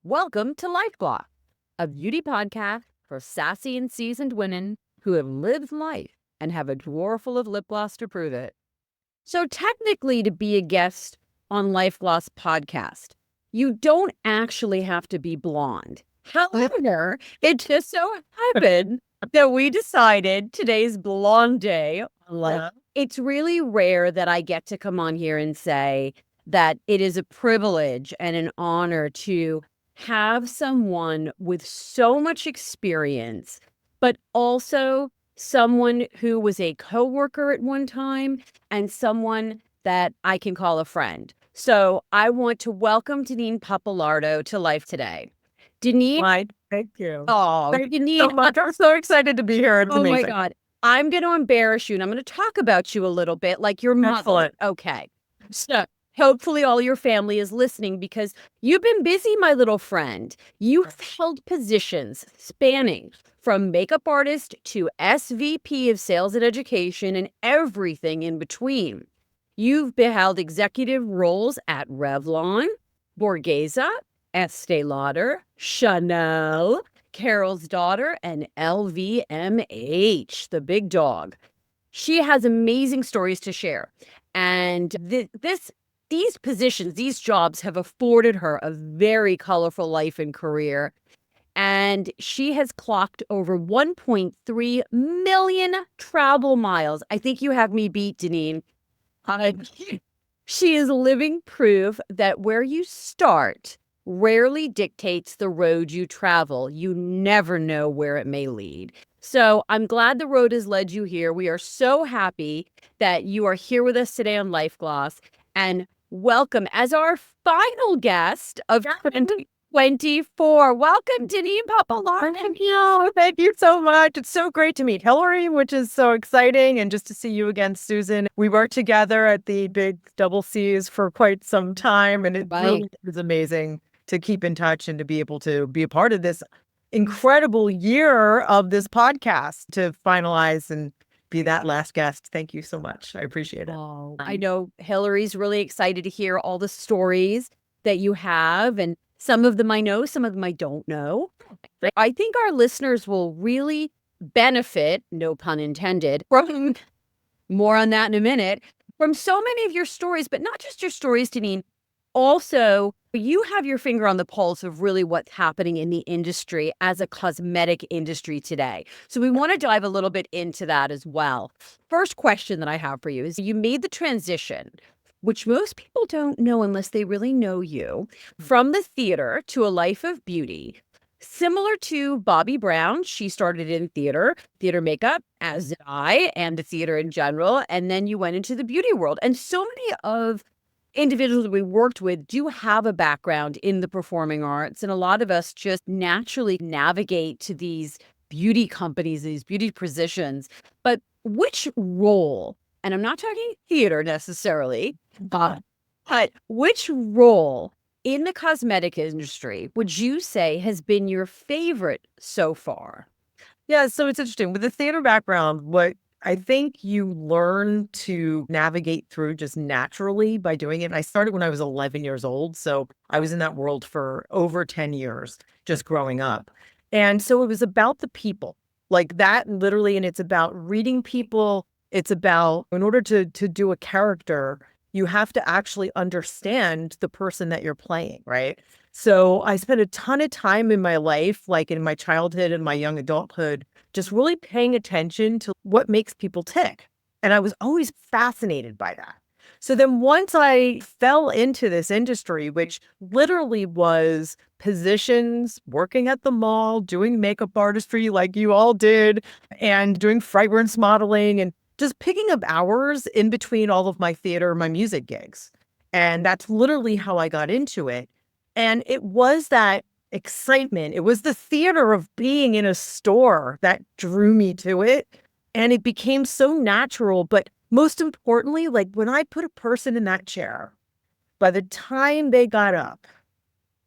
Welcome to LifeGLOSS, a beauty podcast for sassy and seasoned women who have lived life and have a drawer full of lip gloss to prove it. So technically, to be a guest on LifeGLOSS podcast, you don't actually have to be blonde. However, it just so happened that we decided today's blonde day. It's really rare that I get to come on here and say that it is a privilege and an honor to have someone with so much experience, but also someone who was a coworker at one time and someone that I can call a friend. So I want to welcome Denine Pappalardo to Life Today. Denine. Thank you. Oh, Thank you Denine. so much. I'm so excited to be here. It's amazing. My God. I'm going to embarrass you and I'm going to talk about you a little bit like your mother. Excellent. Okay. So hopefully all your family is listening because you've been busy, my little friend. You've held positions spanning from makeup artist to SVP of sales and education and everything in between. You've held executive roles at Revlon, Borghese, Estee Lauder, Chanel, Carol's Daughter, and LVMH, the big dog. She has amazing stories to share. And these positions, these jobs have afforded her a very colorful life and career. And she has clocked over 1.3 million travel miles. I think you have me beat, Denine. She is living proof that where you start rarely dictates the road you travel. You never know where it may lead. So I'm glad the road has led you here. We are so happy that you are here with us today on LifeGLOSS, and welcome as our final guest of 2024. Welcome, Denine Pappalardo. Thank you so much. It's so great to meet Hillary, which is so exciting, and just to see you again, Susan. We worked together at the big double C's for quite some time, and it really was amazing to keep in touch and to be able to be a part of this incredible year of this podcast to finalize and be that last guest. Thank you so much. I appreciate it. Oh, I know Hillary's really excited to hear all the stories that you have, and some of them I know, some of them I don't know. I think our listeners will really benefit, no pun intended, from more on that in a minute, from so many of your stories, but not just your stories, Denine. Also, you have your finger on the pulse of really what's happening in the industry as a cosmetic industry today. So we want to dive a little bit into that as well. First question that I have for you is you made the transition, which most people don't know unless they really know you, from the theater to a life of beauty. Similar to Bobbi Brown, she started in theater makeup, as did I, and the theater in general. And then you went into the beauty world. And so many of individuals that we worked with do have a background in the performing arts. And a lot of us just naturally navigate to these beauty companies, these beauty positions. But which role, and I'm not talking theater necessarily, but which role in the cosmetic industry would you say has been your favorite so far? Yeah, so it's interesting. With the theater background, what I think you learn to navigate through just naturally by doing it. And I started when I was 11 years old. So I was in that world for over 10 years, just growing up. And so it was about the people like that, literally. And it's about reading people. It's about, in order to do a character, you have to actually understand the person that you're playing, right? So I spent a ton of time in my life, like in my childhood and my young adulthood, just really paying attention to what makes people tick. And I was always fascinated by that. So then once I fell into this industry, which literally was positions, working at the mall, doing makeup artistry like you all did, and doing fragrance modeling and just picking up hours in between all of my theater, my music gigs. And that's literally how I got into it. And it was that excitement. It was the theater of being in a store that drew me to it. And it became so natural. But most importantly, like when I put a person in that chair, by the time they got up,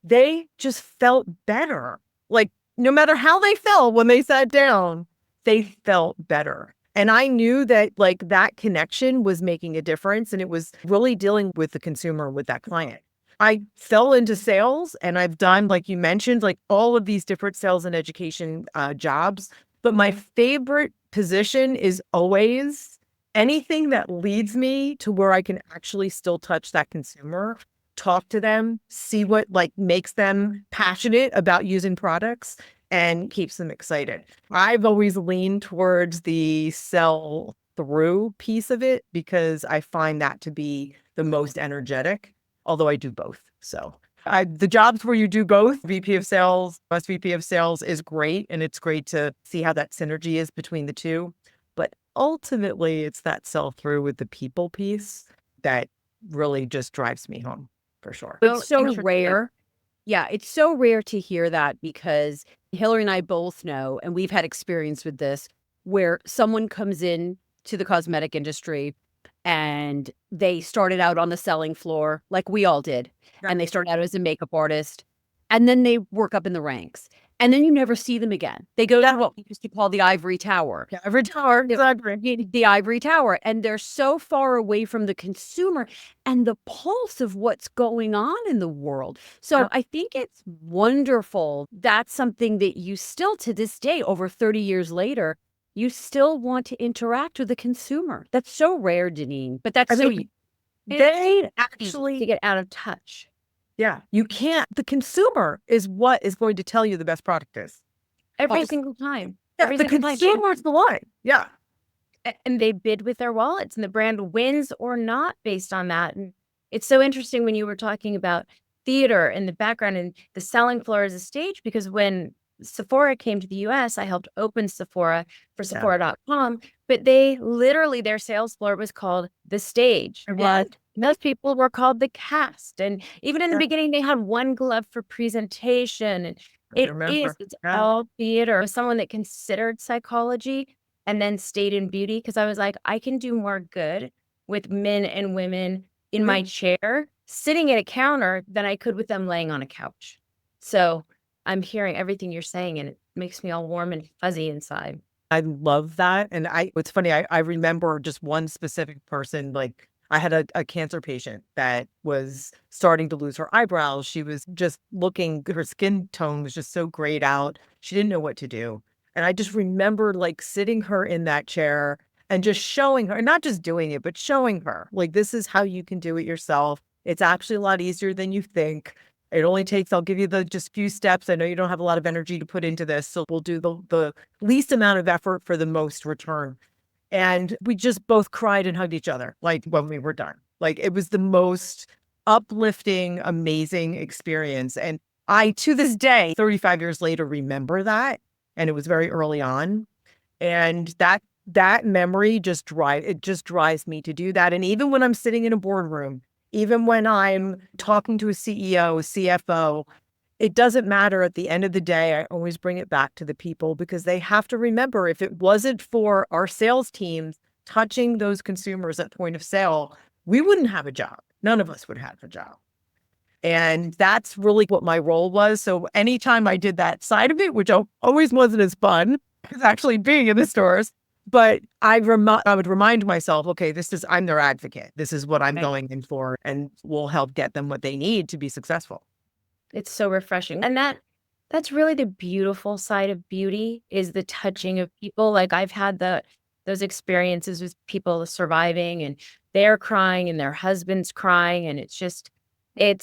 they just felt better. Like no matter how they felt when they sat down, they felt better. And I knew that like that connection was making a difference, and it was really dealing with the consumer, with that client. I fell into sales and I've done, like you mentioned, like all of these different sales and education jobs. But my favorite position is always anything that leads me to where I can actually still touch that consumer, talk to them, see what like makes them passionate about using products and keeps them excited. I've always leaned towards the sell through piece of it because I find that to be the most energetic, although I do both. So the jobs where you do both, VP of sales, SVP of sales is great. And it's great to see how that synergy is between the two. But ultimately, it's that sell through with the people piece that really just drives me home for sure. It's So so interesting. rare. Yeah, it's so rare to hear that because Hillary and I both know, and we've had experience with this, where someone comes in to the cosmetic industry and they started out on the selling floor like we all did. And they started out as a makeup artist and then they work up in the ranks. And then you never see them again. They go to what we used to call the ivory tower. Yeah, every tower, exactly. The ivory tower. And they're so far away from the consumer and the pulse of what's going on in the world. So I think it's wonderful. That's something that you still, to this day, over 30 years later, you still want to interact with the consumer. That's so rare, Denine, but that's so they to actually, get out of touch. yeah, you can't. The consumer is what is going to tell you the best product is. Every single time. Yeah, Every the single time. consumer's the one. Yeah. And they bid with their wallets and the brand wins or not based on that. And it's so interesting when you were talking about theater and the background and the selling floor as a stage, because when Sephora came to the US, I helped open Sephora for Sephora.com, but they literally, their sales floor was called the stage. And most people were called the cast. And even in the beginning, they had one glove for presentation. And it's all theater. Someone that considered psychology and then stayed in beauty, because I was like, I can do more good with men and women in my chair sitting at a counter than I could with them laying on a couch. So I'm hearing everything you're saying and it makes me all warm and fuzzy inside. I love that. And it's funny, I remember just one specific person, like I had a cancer patient that was starting to lose her eyebrows. She was just looking, her skin tone was just so grayed out. She didn't know what to do. And I just remember like sitting her in that chair and just showing her, not just doing it, but showing her like, this is how you can do it yourself. It's actually a lot easier than you think. It only takes, I'll give you the just few steps. I know you don't have a lot of energy to put into this. So we'll do the least amount of effort for the most return. And we just both cried and hugged each other, like when we were done. Like it was the most uplifting, amazing experience. And I, to this day, 35 years later, remember that. And it was very early on. And that memory just drives me to do that. And even when I'm sitting in a boardroom, even when I'm talking to a CEO, a CFO, it doesn't matter. At the end of the day, I always bring it back to the people because they have to remember if it wasn't for our sales teams touching those consumers at point of sale, we wouldn't have a job. None of us would have a job. And that's really what my role was. So anytime I did that side of it, which always wasn't as fun as actually being in the stores, but I would remind myself, okay, I'm their advocate. This is what I'm going in for, and we'll help get them what they need to be successful. It's so refreshing. And that's really the beautiful side of beauty is the touching of people. Like I've had those experiences with people surviving and they're crying and their husband's crying. And it's just, it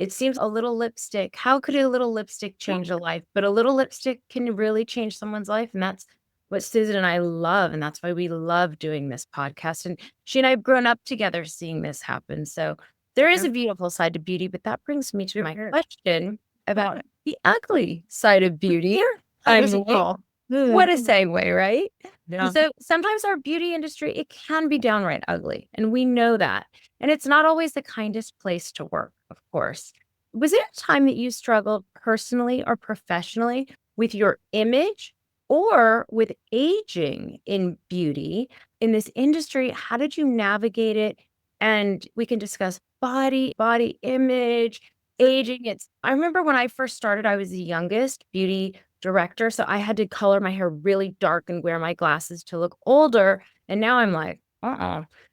seems a little lipstick. How could a little lipstick change a life? But a little lipstick can really change someone's life. And that's what Susan and I love. And that's why we love doing this podcast. And she and I have grown up together seeing this happen. So there is a beautiful side to beauty, but that brings me to my question about the ugly side of beauty. What a segue, right? Yeah. So sometimes our beauty industry, it can be downright ugly. And we know that. And it's not always the kindest place to work, of course. Was there a time that you struggled personally or professionally with your image or with aging in beauty in this industry? How did you navigate it? And we can discuss body image, aging. I remember when I first started, I was the youngest beauty director. So I had to color my hair really dark and wear my glasses to look older. And now I'm like,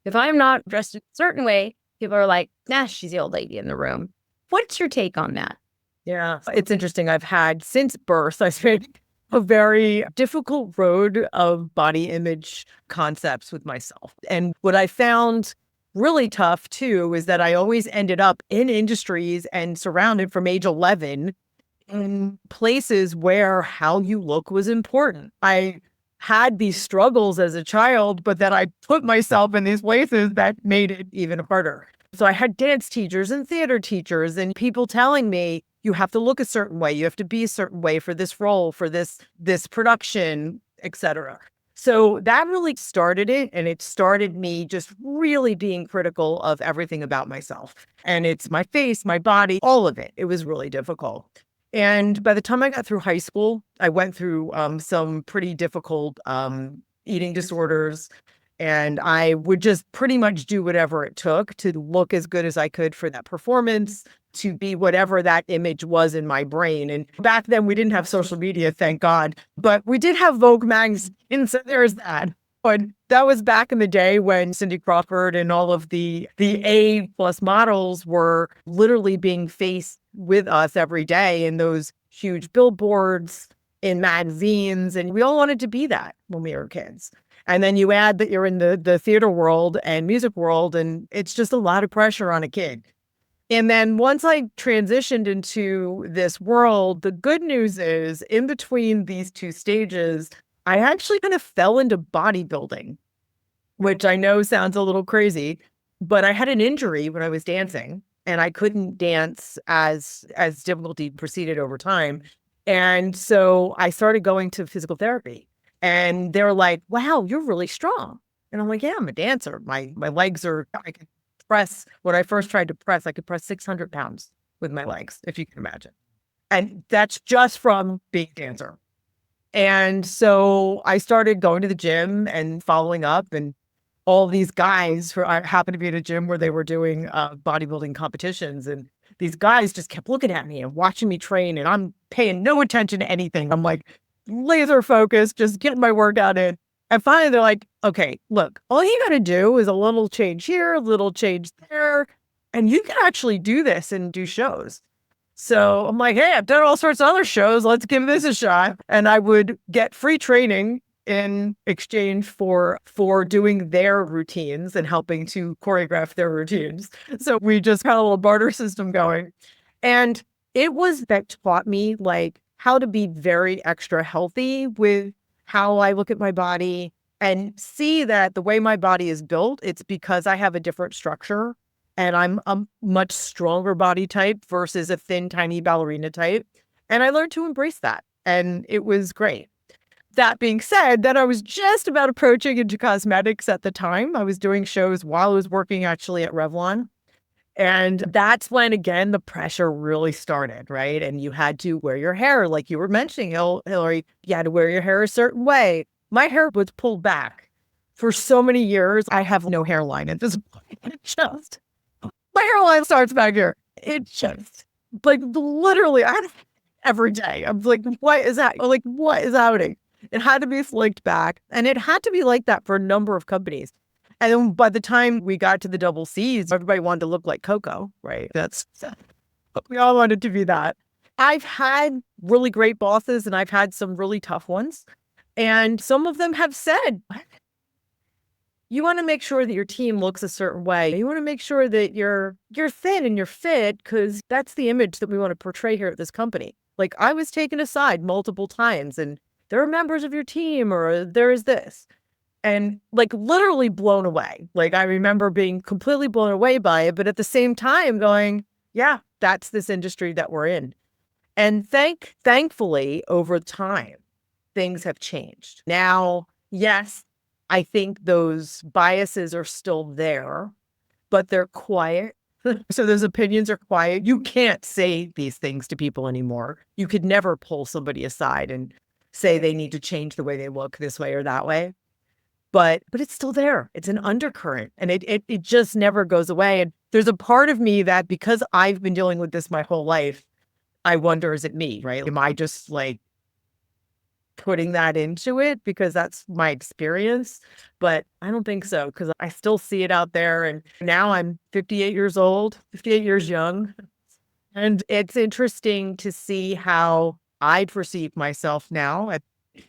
if I'm not dressed a certain way, people are like, nah, she's the old lady in the room. What's your take on that? Yeah, it's interesting. I've had since birth, I spent a very difficult road of body image concepts with myself. And what I found really tough too is that I always ended up in industries and surrounded from age 11 in places where how you look was important. I had these struggles as a child, but then I put myself in these places that made it even harder. So I had dance teachers and theater teachers and people telling me, you have to look a certain way, you have to be a certain way for this role, for this production, etc. So that really started it, and it started me just really being critical of everything about myself. And it's my face, my body, all of it. It was really difficult. And by the time I got through high school, I went through some pretty difficult eating disorders. And I would just pretty much do whatever it took to look as good as I could for that performance, to be whatever that image was in my brain. And back then we didn't have social media, thank God, but we did have Vogue magazine. So there's that. But that was back in the day when Cindy Crawford and all of the A+ models were literally being faced with us every day in those huge billboards, in magazines. And we all wanted to be that when we were kids. And then you add that you're in the theater world and music world, and it's just a lot of pressure on a kid. And then once I transitioned into this world, the good news is in between these two stages, I actually kind of fell into bodybuilding, which I know sounds a little crazy, but I had an injury when I was dancing and I couldn't dance as difficulty proceeded over time. And so I started going to physical therapy. And they're like, wow, you're really strong. And I'm like, yeah, I'm a dancer. My legs are, I could press, when I first tried to press, I could press 600 pounds with my legs, if you can imagine. And that's just from being a dancer. And so I started going to the gym and following up, and all these guys I happened to be at a gym where they were doing bodybuilding competitions. And these guys just kept looking at me and watching me train. And I'm paying no attention to anything. I'm like, laser focused, just getting my workout in. And finally they're like, okay, look, all you got to do is a little change here, a little change there, and you can actually do this and do shows. So I'm like, hey, I've done all sorts of other shows. Let's give this a shot. And I would get free training in exchange for doing their routines and helping to choreograph their routines. So we just had a little barter system going. And it was that taught me like how to be very extra healthy with how I look at my body and see that the way my body is built, it's because I have a different structure and I'm a much stronger body type versus a thin, tiny ballerina type. And I learned to embrace that. And it was great. That being said, then I was just about approaching into cosmetics at the time. I was doing shows while I was working actually at Revlon. And that's when, again, the pressure really started, right? And you had to wear your hair, like you were mentioning, Hillary, you had to wear your hair a certain way. My hair was pulled back for so many years. I have no hairline at this point. It just, my hairline starts back here. It just, like, literally, I had it every day. I'm like, what is that? Like, what is happening? It had to be slicked back. And it had to be like that for a number of companies. And then by the time we got to the double C's, everybody wanted to look like Coco, right? We all wanted to be that. I've had really great bosses and I've had some really tough ones. And some of them have said, you want to make sure that your team looks a certain way. You want to make sure that you're thin and you're fit because that's the image that we want to portray here at this company. Like I was taken aside multiple times and there are members of your team or there is this. And like literally blown away. Like I remember being completely blown away by it, but at the same time going, yeah, that's this industry that we're in. And thankfully over time, things have changed. Now, yes, I think those biases are still there, but they're quiet. So those opinions are quiet. You can't say these things to people anymore. You could never pull somebody aside and say they need to change the way they look this way or that way. But it's still there. It's an undercurrent and it just never goes away. And there's a part of me that because I've been dealing with this my whole life, I wonder, is it me, right? Am I just like putting that into it because that's my experience? But I don't think so because I still see it out there. And now I'm 58 years old, 58 years young. And it's interesting to see how I perceive myself now. I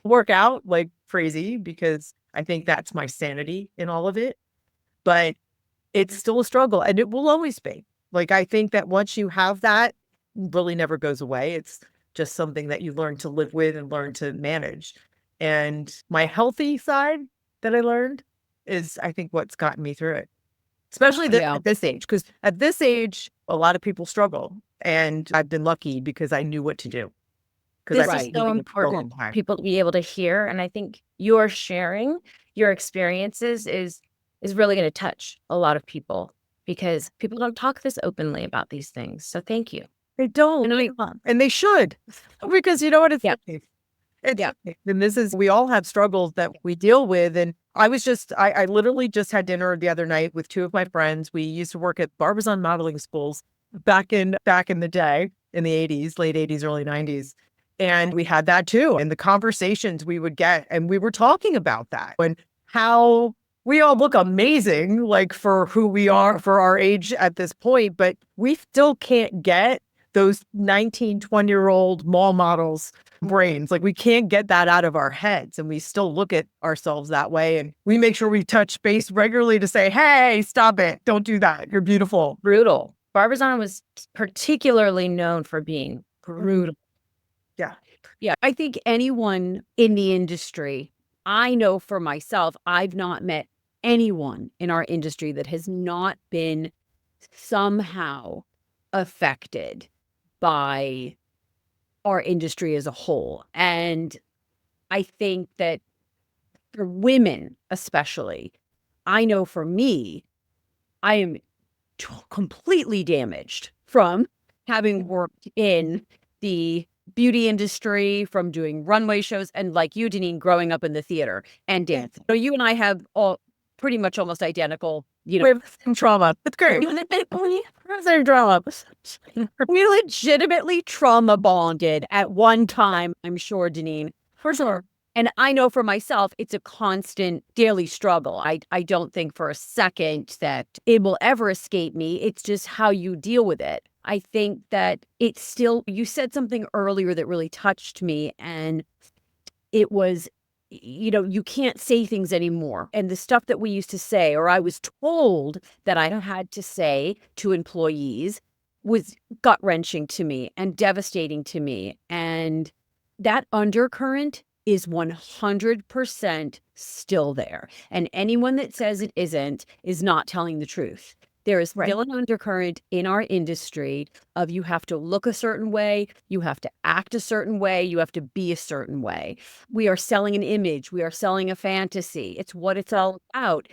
work out like crazy because I think that's my sanity in all of it. But it's still a struggle and it will always be. Like, I think that once you have that, it really never goes away. It's just something that you learn to live with and learn to manage. And my healthy side that I learned is, I think, what's gotten me through it, especially Yeah. at this age. Because at this age, a lot of people struggle. And I've been lucky because I knew what to do. Because This is so important for people to be able to hear. And I think your sharing your experiences is really going to touch a lot of people because people don't talk this openly about these things. So thank you. They don't. And they should. Because you know what? It's Yeah. yeah. And we all have struggles that we deal with. And I literally just had dinner the other night with two of my friends. We used to work at Barbizon modeling schools back in the day, in the 80s, late 80s, early 90s. And we had that too. And the conversations we would get, and we were talking about that and how we all look amazing, like for who we are, for our age at this point, but we still can't get those 19, 20-year-old mall models brains. Like, we can't get that out of our heads. And we still look at ourselves that way. And we make sure we touch base regularly to say, hey, stop it. Don't do that. You're beautiful. Brutal. Barbizon was particularly known for being brutal. Yeah. Yeah. I think anyone in the industry, I know for myself, I've not met anyone in our industry that has not been somehow affected by our industry as a whole. And I think that for women, especially, I know for me, I am completely damaged from having worked in the beauty industry, from doing runway shows, and like you, Denine, growing up in the theater and dancing. So you and I have all pretty much almost identical, We have some trauma. It's great. Same trauma. We legitimately trauma bonded at one time, I'm sure, Denine. For sure. And I know for myself, it's a constant daily struggle. I don't think for a second that it will ever escape me. It's just how you deal with it. I think that it's still, you said something earlier that really touched me, and it was, you can't say things anymore. And the stuff that we used to say, or I was told that I had to say to employees, was gut-wrenching to me and devastating to me. And that undercurrent is 100% still there. And anyone that says it isn't is not telling the truth. There is still an undercurrent in our industry of you have to look a certain way, you have to act a certain way, you have to be a certain way. We are selling an image, we are selling a fantasy. It's what it's all about.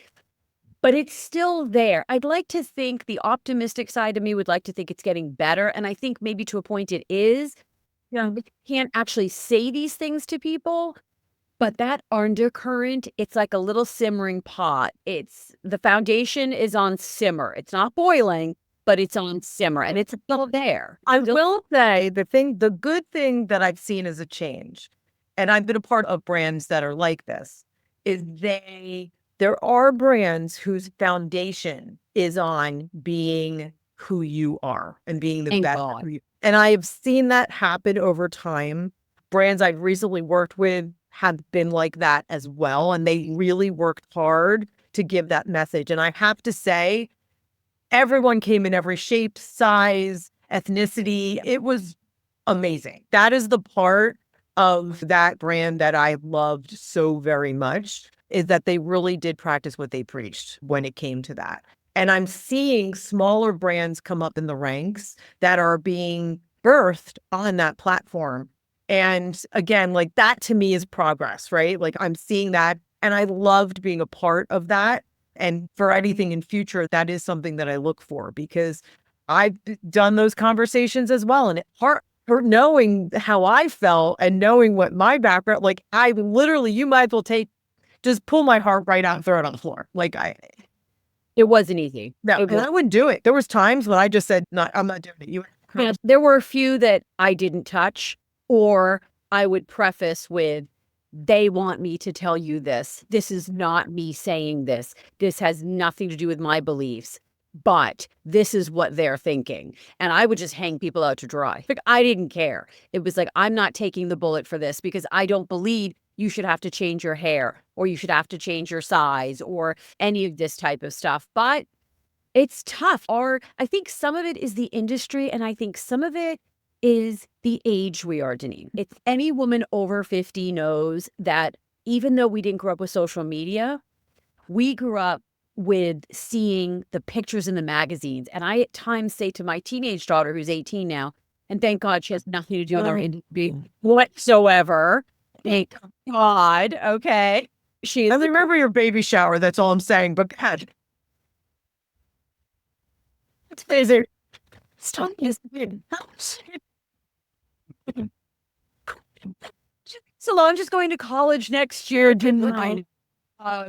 But it's still there. I'd like to think the optimistic side of me would like to think it's getting better. And I think maybe to a point it is. Yeah, we can't actually say these things to people, but that undercurrent, it's like a little simmering pot. The foundation is on simmer. It's not boiling, but it's on simmer, and it's still there. I will say the good thing that I've seen as a change, and I've been a part of brands that are like this, is there are brands whose foundation is on being who you are and being the best. And I have seen that happen over time. Brands I've recently worked with have been like that as well. And they really worked hard to give that message. And I have to say, everyone came in every shape, size, ethnicity. It was amazing. That is the part of that brand that I loved so very much, is that they really did practice what they preached when it came to that. And I'm seeing smaller brands come up in the ranks that are being birthed on that platform. And again, like, that to me is progress, right? Like, I'm seeing that, and I loved being a part of that. And for anything in future, that is something that I look for, because I've done those conversations as well. And it hurt knowing how I felt and knowing what my background, like, I literally, you might as well just pull my heart right out and throw it on the floor. Like, it wasn't easy. No, and I wouldn't do it. There was times when I just said, no, I'm not doing it. There were a few that I didn't touch, or I would preface with, they want me to tell you this. This is not me saying this. This has nothing to do with my beliefs. but this is what they're thinking. And I would just hang people out to dry. Like, I didn't care. It was like, I'm not taking the bullet for this because I don't believe you should have to change your hair or you should have to change your size or any of this type of stuff. But it's tough. Or I think some of it is the industry, and I think some of it is the age we are, Denine. It's any woman over 50 knows that even though we didn't grow up with social media, we grew up with seeing the pictures in the magazines. And I at times say to my teenage daughter, who's 18 now, and thank God she has nothing to do with our industry whatsoever. Thank God. Okay. She's I remember your baby shower. That's all I'm saying. But God, Stop this. Solange's going to college next year. But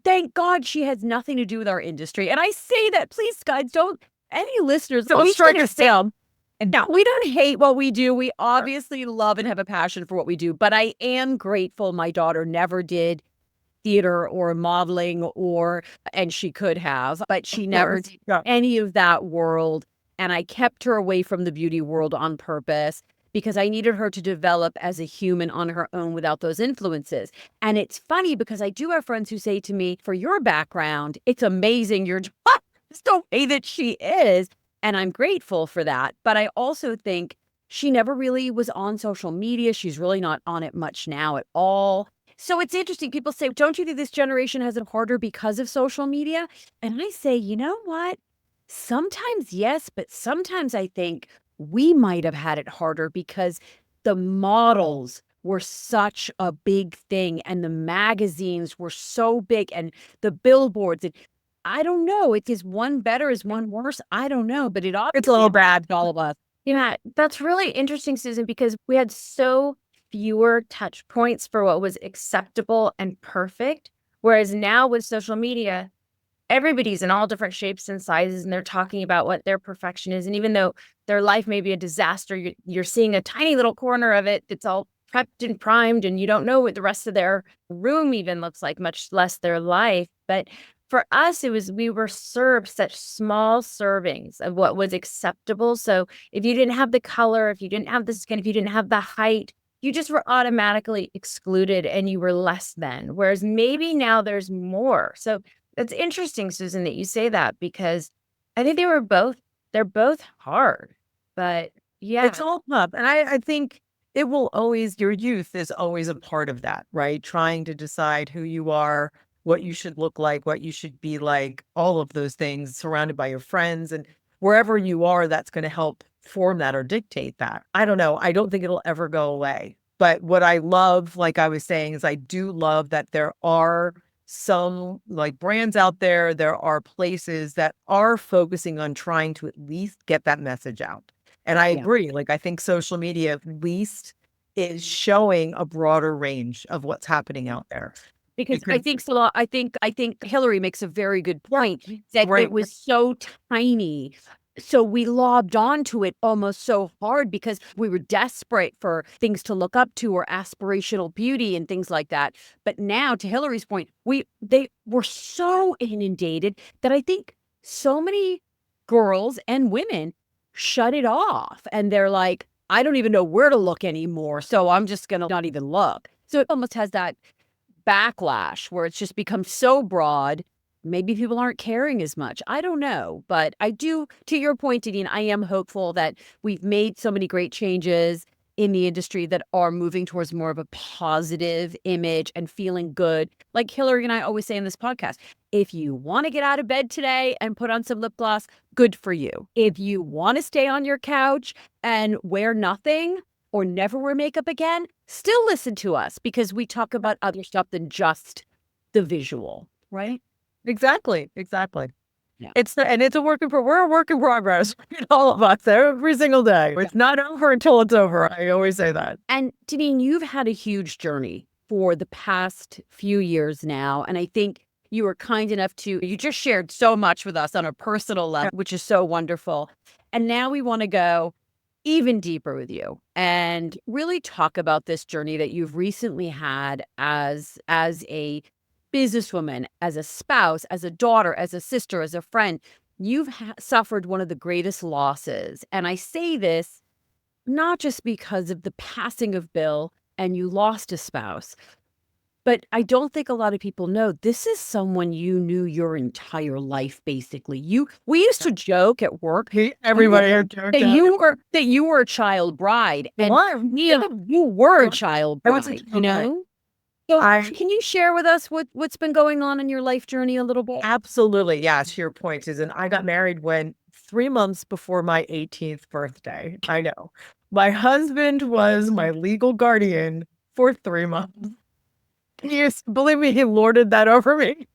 thank God she has nothing to do with our industry. And I say that, please, guys, don't, any listeners, don't strike us down. And no, we don't hate what we do. We obviously love and have a passion for what we do. But I am grateful my daughter never did theater or modeling and she could have, but she never did any of that world. And I kept her away from the beauty world on purpose because I needed her to develop as a human on her own without those influences. And it's funny because I do have friends who say to me, for your background, it's amazing. You're just the way that she is. And I'm grateful for that. But I also think she never really was on social media. She's really not on it much now at all. So it's interesting. People say, don't you think this generation has it harder because of social media? And I say, you know what? Sometimes yes, but sometimes I think we might have had it harder because the models were such a big thing and the magazines were so big and the billboards. And I don't know. Is one better? Is one worse? I don't know. But it's a little bad. All of us. Yeah, that's really interesting, Susan, because we had so fewer touch points for what was acceptable and perfect. Whereas now with social media, everybody's in all different shapes and sizes, and they're talking about what their perfection is. And even though their life may be a disaster, you're seeing a tiny little corner of it that's all prepped and primed, and you don't know what the rest of their room even looks like, much less their life. But for us, we were served such small servings of what was acceptable. So if you didn't have the color, if you didn't have the skin, if you didn't have the height, you just were automatically excluded and you were less than. Whereas maybe now there's more. So that's interesting, Susan, that you say that, because I think they're both hard, but yeah. It's all tough. And I think it will always, your youth is always a part of that, right? Trying to decide who you are, what you should look like, what you should be like, all of those things, surrounded by your friends, and wherever you are, that's going to help form that or dictate that. I don't know. I don't think it'll ever go away. But what I love, like I was saying, is I do love that there are some like brands out there. There are places that are focusing on trying to at least get that message out. And I agree. Like, I think social media at least is showing a broader range of what's happening out there. Because I think Hillary makes a very good point that it was so tiny. So we lobbed onto it almost so hard because we were desperate for things to look up to or aspirational beauty and things like that. But now, to Hillary's point, they were so inundated that I think so many girls and women shut it off. And they're like, I don't even know where to look anymore. So I'm just going to not even look. So it almost has that backlash where it's just become so broad. Maybe people aren't caring as much. I don't know. But I do, to your point, Denine, I am hopeful that we've made so many great changes in the industry that are moving towards more of a positive image and feeling good. Like Hillary and I always say in this podcast, if you want to get out of bed today and put on some lip gloss, good for you. If you want to stay on your couch and wear nothing or never wear makeup again, still listen to us because we talk about other stuff than just the visual, right? Exactly. Yeah. We're a work in progress, all of us, every single day. It's not over until it's over. I always say that. And Denine, you've had a huge journey for the past few years now. And I think you were kind enough you just shared so much with us on a personal level, which is so wonderful. And now we want to go even deeper with you and really talk about this journey that you've recently had as a businesswoman, as a spouse, as a daughter, as a sister, as a friend. you've suffered one of the greatest losses. And I say this not just because of the passing of Bill and you lost a spouse, but I don't think a lot of people know this is someone you knew your entire life, basically. We used to joke at work Everybody had joked that you were a child bride. And you were a child I was a bride, child you know? So can you share with us what's been going on in your life journey a little bit? Absolutely. Yeah, to your point, Susan. I got married 3 months before my 18th birthday. I know. My husband was my legal guardian for 3 months. Believe me, he lorded that over me.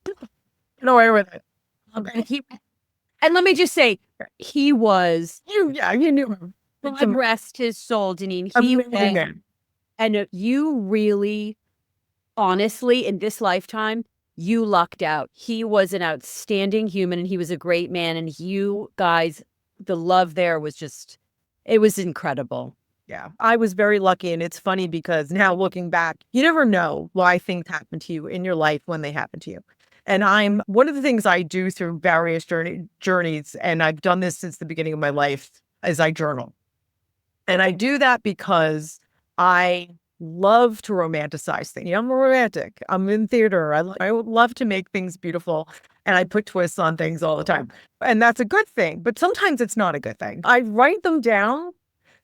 Get away with it. And let me just say, he was, You knew him. God rest his soul, Denine. Amazing man. And you really, honestly, in this lifetime, you lucked out. He was an outstanding human and he was a great man. And you guys, the love there was just, it was incredible. Yeah, I was very lucky. And it's funny because now looking back, you never know why things happen to you in your life when they happen to you. And one of the things I do through various journeys, and I've done this since the beginning of my life, is I journal. And I do that because I love to romanticize things. I'm a romantic. I'm in theater. I would love to make things beautiful. And I put twists on things all the time. And that's a good thing. But sometimes it's not a good thing. I write them down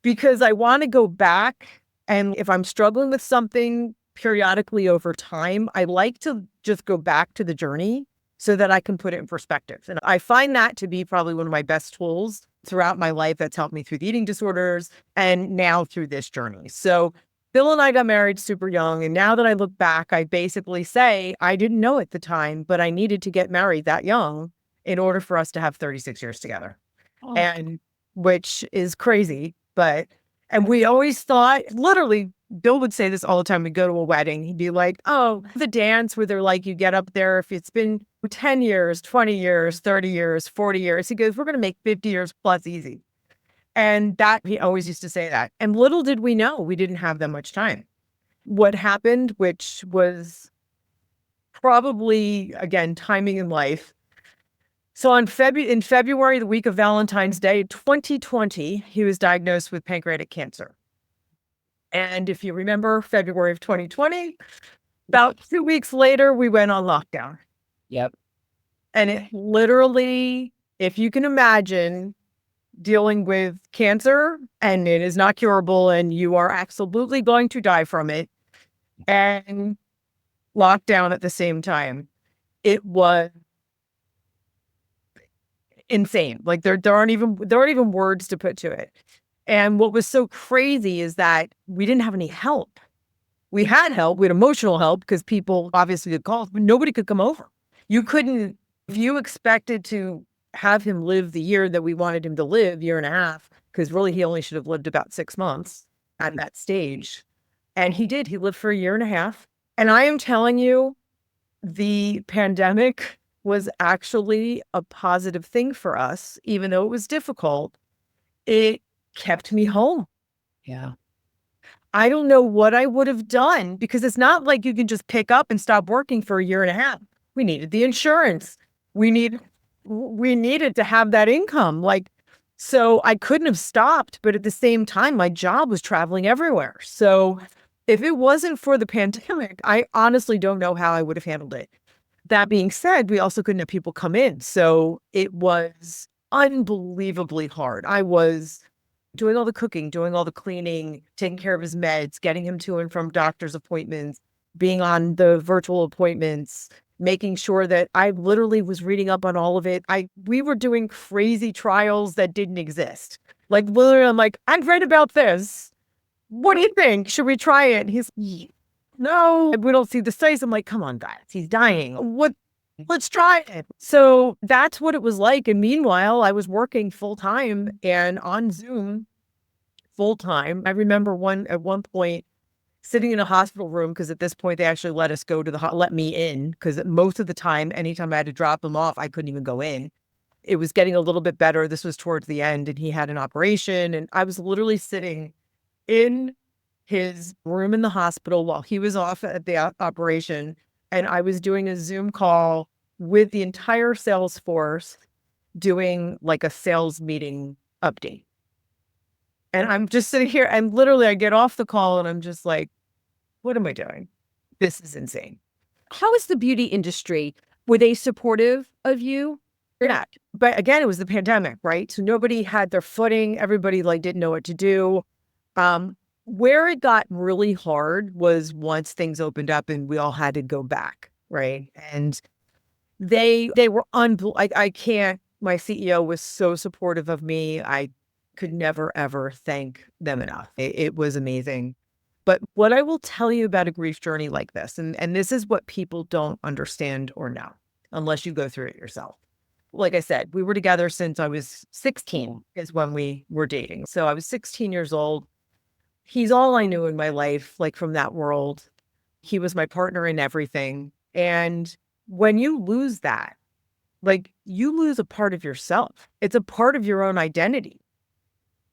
because I want to go back. And if I'm struggling with something periodically over time, I like to just go back to the journey so that I can put it in perspective. And I find that to be probably one of my best tools throughout my life that's helped me through the eating disorders and now through this journey. So Bill and I got married super young. And now that I look back, I basically say I didn't know at the time, but I needed to get married that young in order for us to have 36 years together. Oh. And which is crazy. And we always thought, literally, Bill would say this all the time. We'd go to a wedding. He'd be like, oh, the dance where they're like, you get up there. If it's been 10 years, 20 years, 30 years, 40 years, he goes, we're going to make 50 years plus easy. And that he always used to say that. And little did we know, we didn't have that much time. What happened, which was probably, again, timing in life. So in February, the week of Valentine's Day, 2020, he was diagnosed with pancreatic cancer. And if you remember, February of 2020, about 2 weeks later, we went on lockdown. Yep. And it literally, if you can imagine dealing with cancer and it is not curable and you are absolutely going to die from it and lockdown at the same time, it was insane. Like there aren't even words to put to it. And what was so crazy is that we didn't have any help. We had help. We had emotional help because people obviously could call, but nobody could come over. You couldn't, if you expected to have him live the year that we wanted him to live, year and a half, because really he only should have lived about 6 months at that stage. And he did. He lived for a year and a half. And I am telling you, the pandemic was actually a positive thing for us, even though it was difficult. It kept me home. Yeah. I don't know what I would have done because it's not like you can just pick up and stop working for a year and a half. We needed the insurance. We needed to have that income. So I couldn't have stopped, but at the same time, my job was traveling everywhere. So if it wasn't for the pandemic, I honestly don't know how I would have handled it. That being said, we also couldn't have people come in. So it was unbelievably hard. I was doing all the cooking, doing all the cleaning, taking care of his meds, getting him to and from doctor's appointments, being on the virtual appointments, making sure that I literally was reading up on all of it. We were doing crazy trials that didn't exist. Like literally, I'm like, I've read about this. What do you think? Should we try it? And he's, no, we don't see the studies. I'm like, come on, guys, he's dying. Let's try it. So that's what it was like. And meanwhile, I was working full time and on Zoom full time. I remember at one point sitting in a hospital room because at this point they actually let us go to let me in because most of the time, anytime I had to drop him off, I couldn't even go in. It was getting a little bit better. This was towards the end and he had an operation and I was literally sitting in his room in the hospital while he was off at the operation. And I was doing a Zoom call with the entire sales force doing like a sales meeting update. And I'm just sitting here and literally I get off the call and I'm just like, what am I doing? This is insane. How is the beauty industry? Were they supportive of you? Yeah. But again, it was the pandemic, right? So nobody had their footing. Everybody like didn't know what to do. Where it got really hard was once things opened up and we all had to go back, right? And they were I can't, my CEO was so supportive of me. I could never ever thank them enough. It was amazing. But what I will tell you about a grief journey like this, and this is what people don't understand or know unless you go through it yourself. Like I said, we were together since I was 16 is when we were dating. So I was 16 years old. He's all I knew in my life, like from that world. He was my partner in everything. And when you lose that, like you lose a part of yourself. It's a part of your own identity.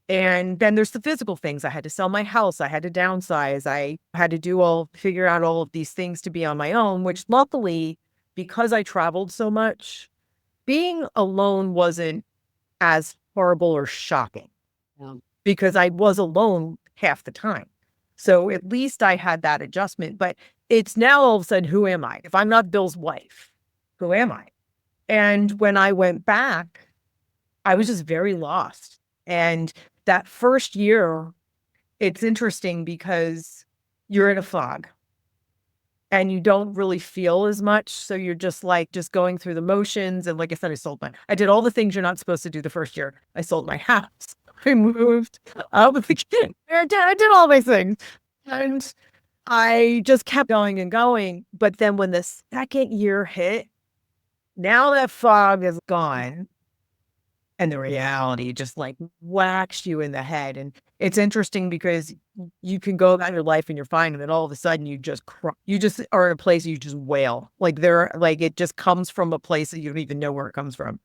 And then there's the physical things. I had to sell my house. I had to downsize. I had to figure out all of these things to be on my own, which luckily, because I traveled so much, being alone wasn't as horrible or shocking because I was alone half the time. So at least I had that adjustment. But it's now all of a sudden, who am I? If I'm not Bill's wife, who am I? And when I went back, I was just very lost. And that first year, it's interesting because you're in a fog and you don't really feel as much. So you're just going through the motions. And like I said, I did all the things you're not supposed to do the first year. I sold my house. I moved out with the kid. I did all my things. And I just kept going and going. But then when the second year hit, now that fog is gone. And the reality just like whacks you in the head. And it's interesting because you can go about your life and you're fine. And then all of a sudden you just are in a place you just wail. It just comes from a place that you don't even know where it comes from.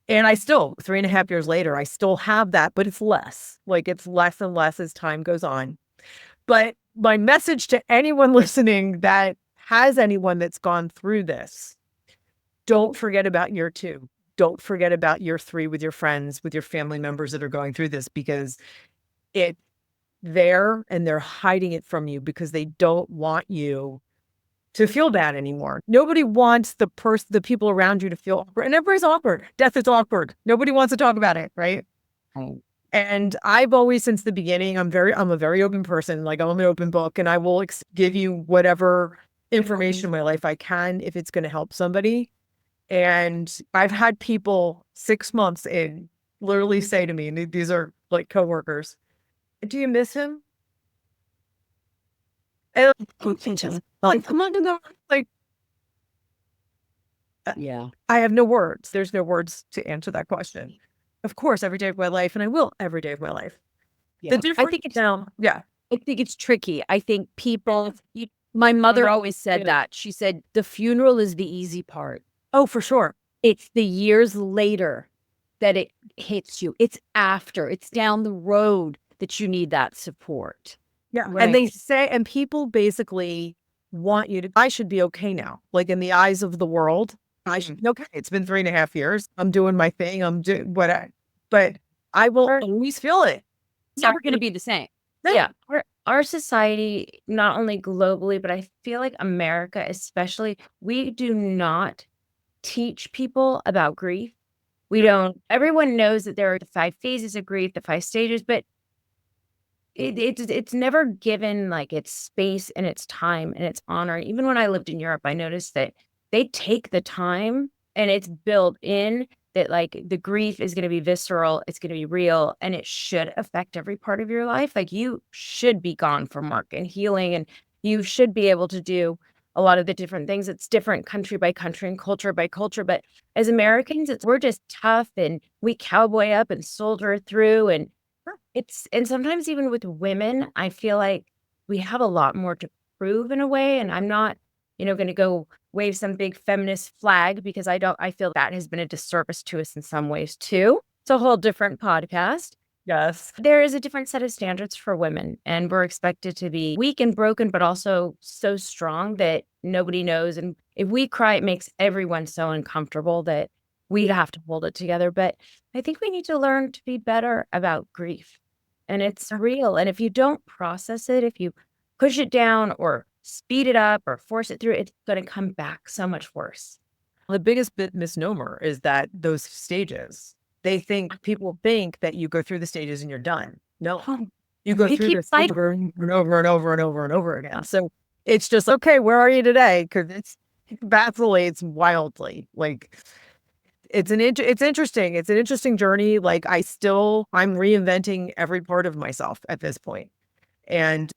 And I still, 3.5 years later, I still have that, but it's less. It's less and less as time goes on. But my message to anyone listening that has anyone that's gone through this, don't forget about year 2. Don't forget about year 3 with your friends, with your family members that are going through this, because it's there and they're hiding it from you because they don't want you to feel bad anymore. Nobody wants the people around you to feel awkward. And everybody's awkward. Death is awkward. Nobody wants to talk about it, right? And I've always, since the beginning, I'm a very open person. I'm an open book, and I will give you whatever information in my life I can if it's going to help somebody. And I've had people 6 months in literally say to me, and these are like coworkers, "Do you miss him?" And come on to the Yeah. I have no words. There's no words to answer that question. Of course, every day of my life, and I will every day of my life. Yeah. I think it's tricky. I think my mother always said that. She said the funeral is the easy part. Oh, for sure. It's the years later that it hits you. It's down the road that you need that support. Yeah. Right. And they say, and people basically want you to, I should be okay now. In the eyes of the world, I should be okay. It's been 3.5 years. I'm doing my thing. I'm doing but I will always feel it. It's never going to be the same. Yeah. Our society, not only globally, but I feel like America especially, we do not teach people about grief. Everyone knows that there are the 5 phases of grief, the 5 stages, but it's never given its space and its time and its honor. Even when I lived in Europe, I noticed that they take the time and it's built in that the grief is going to be visceral, it's going to be real, and it should affect every part of your life. You should be gone from work and healing, and you should be able to do a lot of the different things. It's different country by country and culture by culture. But as Americans, we're just tough and we cowboy up and soldier through. And sometimes even with women, I feel like we have a lot more to prove in a way. And I'm not, going to go wave some big feminist flag because I feel that has been a disservice to us in some ways too. It's a whole different podcast. Yes. There is a different set of standards for women, and we're expected to be weak and broken, but also so strong that nobody knows. And if we cry, it makes everyone so uncomfortable that we have to hold it together. But I think we need to learn to be better about grief. And it's real. And if you don't process it, if you push it down or speed it up or force it through, it's going to come back so much worse. The biggest misnomer is that those stages, people think that you go through the stages and you're done. No, you go You through keep this cycling. over and over and over and over and over again. So it's just, okay, where are you today? Because it vacillates wildly. Like, it's interesting. It's an interesting journey. Like, I'm reinventing every part of myself at this point. And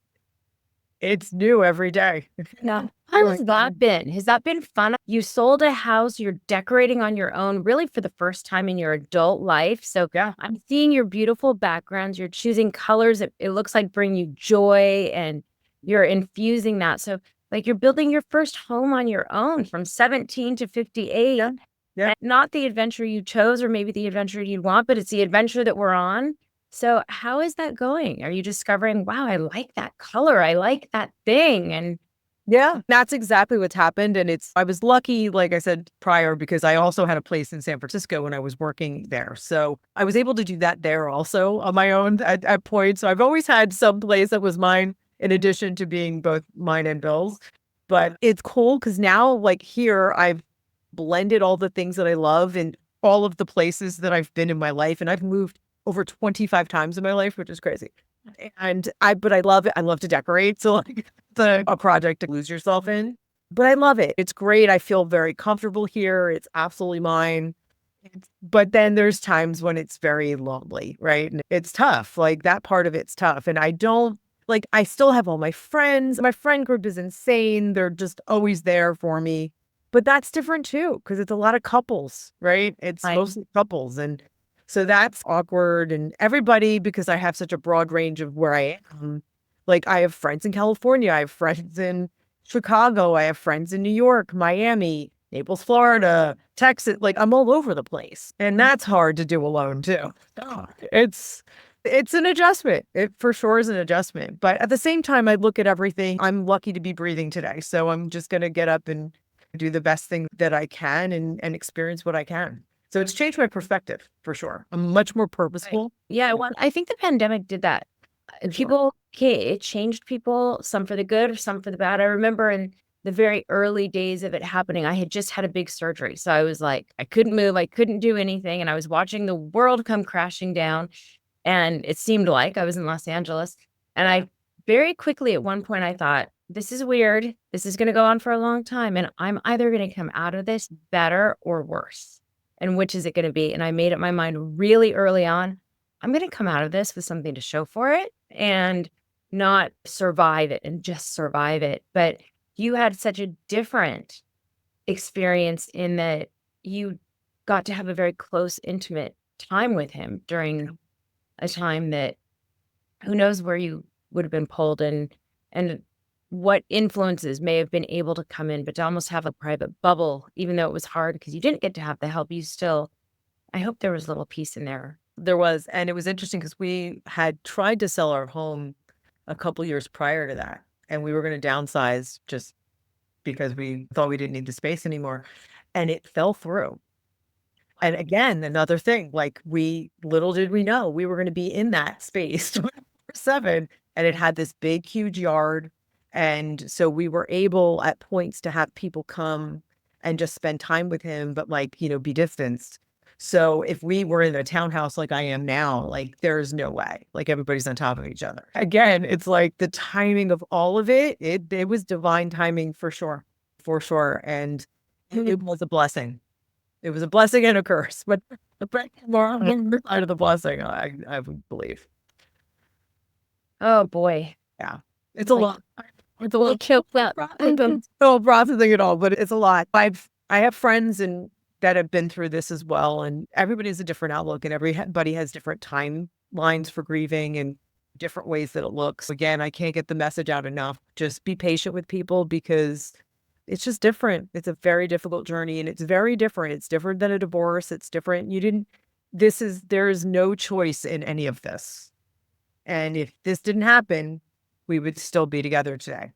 it's new every day. No. How has that been? Has that been fun? You sold a house, you're decorating on your own, really for the first time in your adult life. So Yeah. I'm seeing your beautiful backgrounds. You're choosing colors that it looks like bring you joy, and you're infusing that. So like you're building your first home on your own from 17 to 58. Yeah. And not the adventure you chose or maybe the adventure you'd want, but it's the adventure that we're on. So how is that going? Are you discovering, wow, I like that color. I like that thing. And Yeah, that's exactly what's happened. And I was lucky, like I said prior, because I also had a place in San Francisco when I was working there. So I was able to do that there also on my own at points. So I've always had some place that was mine in addition to being both mine and Bill's. But it's cool because now, like here, I've blended all the things that I love in all of the places that I've been in my life. And I've moved over 25 times in my life, which is crazy. But I love it. I love to decorate. So like it's a project to lose yourself in, but I love it. It's great. I feel very comfortable here. It's absolutely mine. But then there's times when it's very lonely, right? And it's tough. Like that part of it's tough. And I still have all my friends. My friend group is insane. They're just always there for me. But that's different too, because it's a lot of couples, right? It's mostly couples. And so that's awkward. And everybody, because I have such a broad range of where I am, like I have friends in California, I have friends in Chicago, I have friends in New York, Miami, Naples, Florida, Texas. Like I'm all over the place. And that's hard to do alone too. It's an adjustment. It for sure is an adjustment. But at the same time, I look at everything. I'm lucky to be breathing today. So I'm just going to get up and do the best thing that I can and experience what I can. So it's changed my perspective for sure. I'm much more purposeful. yeah, well, I think the pandemic did that. It changed people, some for the good or some for the bad. I remember in the very early days of it happening, I had just had a big surgery. So I was like, I couldn't move, I couldn't do anything. And I was watching the world come crashing down. And it seemed like I was in Los Angeles. And I very quickly at one point, I thought, this is weird. This is going to go on for a long time. And I'm either going to come out of this better or worse. And which is it going to be? And I made up my mind really early on. I'm going to come out of this with something to show for it and not survive it and just survive it. But you had such a different experience in that you got to have a very close, intimate time with him during a time that who knows where you would have been pulled in and what influences may have been able to come in, but to almost have a private bubble, even though it was hard because you didn't get to have the help, I hope there was a little peace in there. There was, and it was interesting because we had tried to sell our home a couple years prior to that, and we were going to downsize just because we thought we didn't need the space anymore, and it fell through. And again, another thing, like little did we know we were going to be in that space 24/7, and it had this big, huge yard. And so we were able at points to have people come and just spend time with him, but be distanced. So if we were in a townhouse like I am now, like there's no way, like everybody's on top of each other. Again, it's like the timing of all of it was divine timing for sure, for sure. And it was a blessing. It was a blessing and a curse, but more on the side of the blessing, I would believe. Oh boy. Yeah. It's a lot. It's a little choked up. No processing it all, but it's a lot. I have friends that have been through this as well, and everybody has a different outlook, and everybody has different timelines for grieving and different ways that it looks. Again, I can't get the message out enough. Just be patient with people because it's just different. It's a very difficult journey, and it's very different. It's different than a divorce. It's different. There is no choice in any of this. And if this didn't happen, we would still be together today.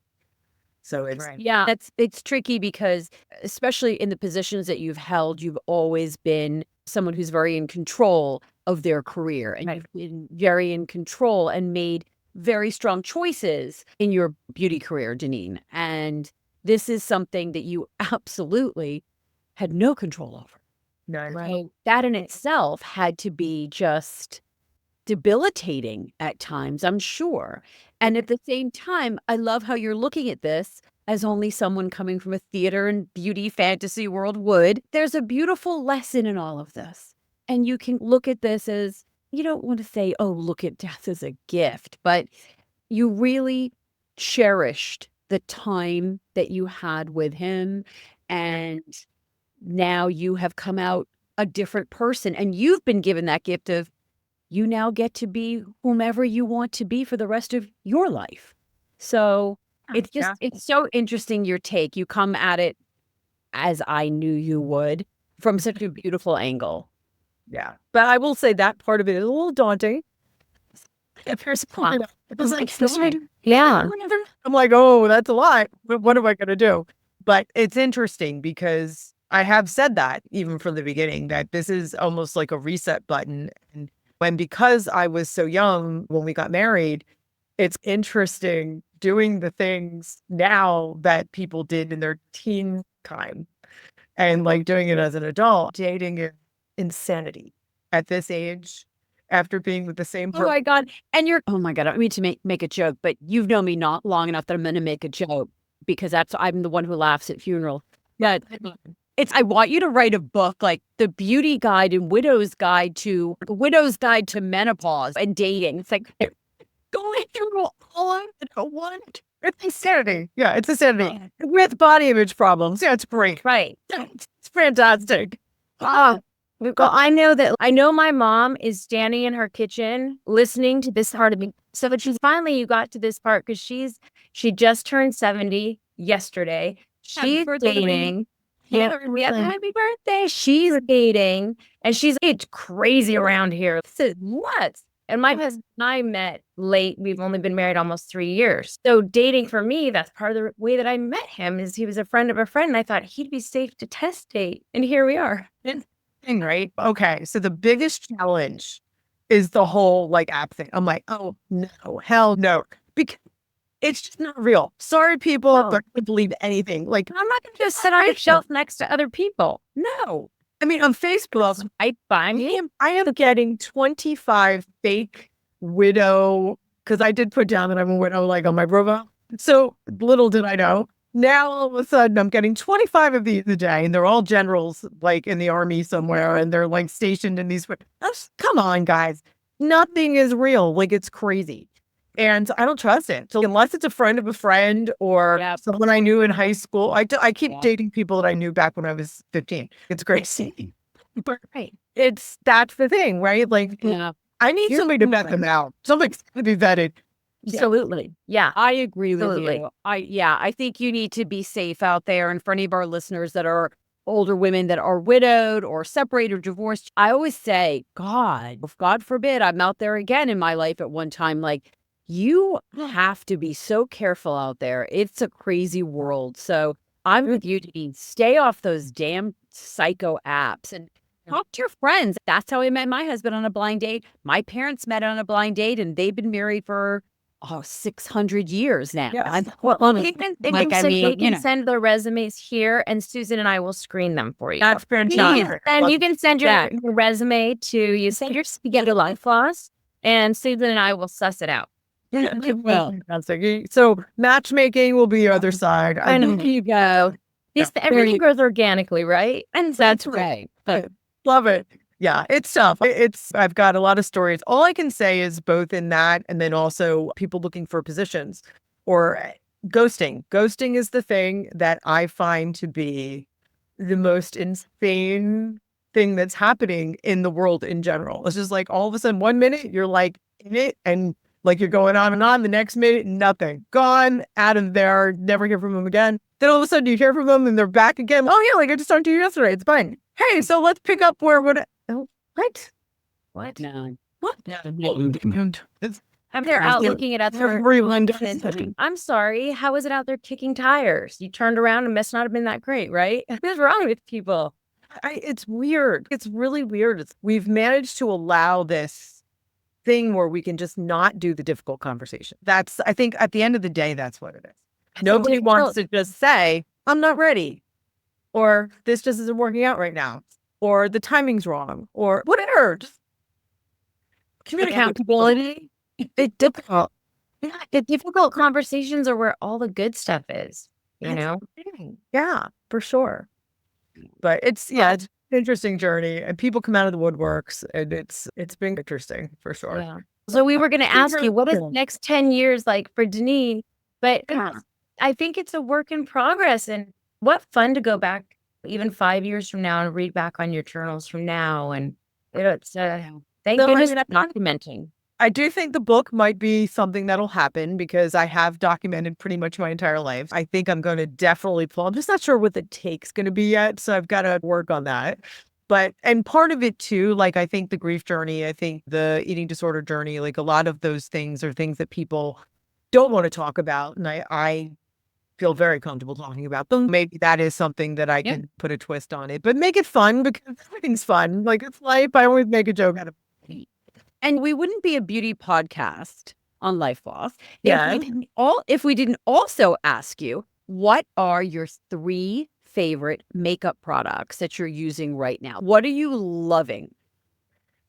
So it's Right. Yeah, it's tricky because especially in the positions that you've held, you've always been someone who's very in control of their career, and Right. you've been very in control and made very strong choices in your beauty career, Denine. And this is something that you absolutely had no control over. no, So that in itself had to be just debilitating at times, I'm sure. And at the same time, I love how you're looking at this as only someone coming from a theater and beauty fantasy world would. There's a beautiful lesson in all of this. And you can look at this as, you don't want to say, oh, look at death as a gift, but you really cherished the time that you had with him. And now you have come out a different person, and you've been given that gift of you now get to be whomever you want to be for the rest of your life. So it's just, it's so interesting your take. You come at it as I knew you would from such a beautiful angle. yeah. But I will say that part of it is a little daunting. It was like, Yeah. I'm like, oh, that's a lot. What am I going to do? But it's interesting because I have said that even from the beginning, that this is almost like a reset button. And because I was so young when we got married, it's interesting doing the things now that people did in their teen time and like doing it as an adult. Dating is insanity at this age after being with the same Oh person. my God. And you're, oh my God, I don't mean to make a joke, but you've known me not long enough that I'm going to make a joke because I'm the one who laughs at funerals. Yeah. I want you to write a book like The Beauty Guide and Widow's Guide to Menopause and Dating. It's like going through all of it at once. It's insanity. Yeah, it's insanity. With body image problems. Yeah, it's great. right. It's fantastic. Well, I know my mom is standing in her kitchen listening to this part of me. So that you got to this part because she just turned 70 yesterday. She's birthday to me. dating. Happy birthday. She's dating and it's crazy around here. This is nuts. And my husband and I met late. We've only been married almost 3 years. So dating for me, that's part of the way that I met him is he was a friend of a friend. And I thought he'd be safe to test date. And here we are. Right? Okay. So the biggest challenge is the whole like app thing. I'm like, oh no, hell no. Because it's just not real. Sorry, people, but I don't believe anything. Like, I'm not going to just sit on a shelf next to other people. no. I mean, on Facebook, I am getting 25 fake widow, because I did put down that I'm a widow, like on my profile. So little did I know. Now all of a sudden I'm getting 25 of these a day, and they're all generals, like in the army somewhere, and they're like stationed in these. Come on, guys. Nothing is real. Like, it's crazy. And I don't trust it. So unless it's a friend of a friend or someone I knew in high school, I keep dating people that I knew back when I was 15. It's crazy. But that's the thing, right? Like, I need somebody to vet them out. Somebody's going to be vetted. Absolutely. Yeah. I agree with Absolutely. you. I think you need to be safe out there. And for any of our listeners that are older women that are widowed or separated or divorced, I always say, God forbid I'm out there again in my life at one time. Like, you have to be so careful out there. It's a crazy world. So I'm with you, Denine. Stay off those damn psycho apps and talk to your friends. That's how I met my husband, on a blind date. My parents met on a blind date, and they've been married for 600 years now. Yes. They can send their resumes here, and Susan and I will screen them for you. That's fantastic. And you can send your resume to send your to LifeGLOSS, and Susan and I will suss it out. Well, fantastic. So matchmaking will be the other side. I know. There you go. Everything grows organically, right? And That's right. But love it. Yeah, it's tough. I've got a lot of stories. All I can say is both in that and then also people looking for positions or ghosting. Ghosting is the thing that I find to be the most insane thing that's happening in the world in general. It's just like all of a sudden, 1 minute you're like in it and like you're going on and on. The next minute, nothing. Gone, out of there, never hear from them again. Then all of a sudden you hear from them and they're back again. Oh yeah, like I just talked to you yesterday. It's fine. Hey, so let's pick up where what? What? no. What? I'm there out looking at Everyone does it. I'm sorry. How is it out there kicking tires? You turned around and must not have been that great, right? What's wrong with people? It's weird. It's really weird. We've managed to allow this thing where we can just not do the difficult conversation. I think at the end of the day, that's what it is. Nobody wants to just say, I'm not ready, or this just isn't working out right now, or the timing's wrong, or whatever. Just Accountability. it's difficult. The difficult conversations are where all the good stuff is, you know? Yeah, for sure. But it's an interesting journey, and people come out of the woodworks, and it's been interesting for sure. Yeah. So we were going to ask you, what is the next 10 years like for Denine? But I think it's a work in progress, and what fun to go back even 5 years from now and read back on your journals from now. And it's thank goodness documenting. I do think the book might be something that'll happen because I have documented pretty much my entire life. I think I'm going to definitely I'm just not sure what the take's going to be yet. So I've got to work on that. And part of it too, like I think the grief journey, I think the eating disorder journey, like a lot of those things are things that people don't want to talk about. And I feel very comfortable talking about them. Maybe that is something that I can put a twist on it, but make it fun because everything's fun. Like it's life. I always make a joke out of it. And we wouldn't be a beauty podcast on LifeGLOSS if we didn't also ask you, what are your 3 favorite makeup products that you're using right now? What are you loving?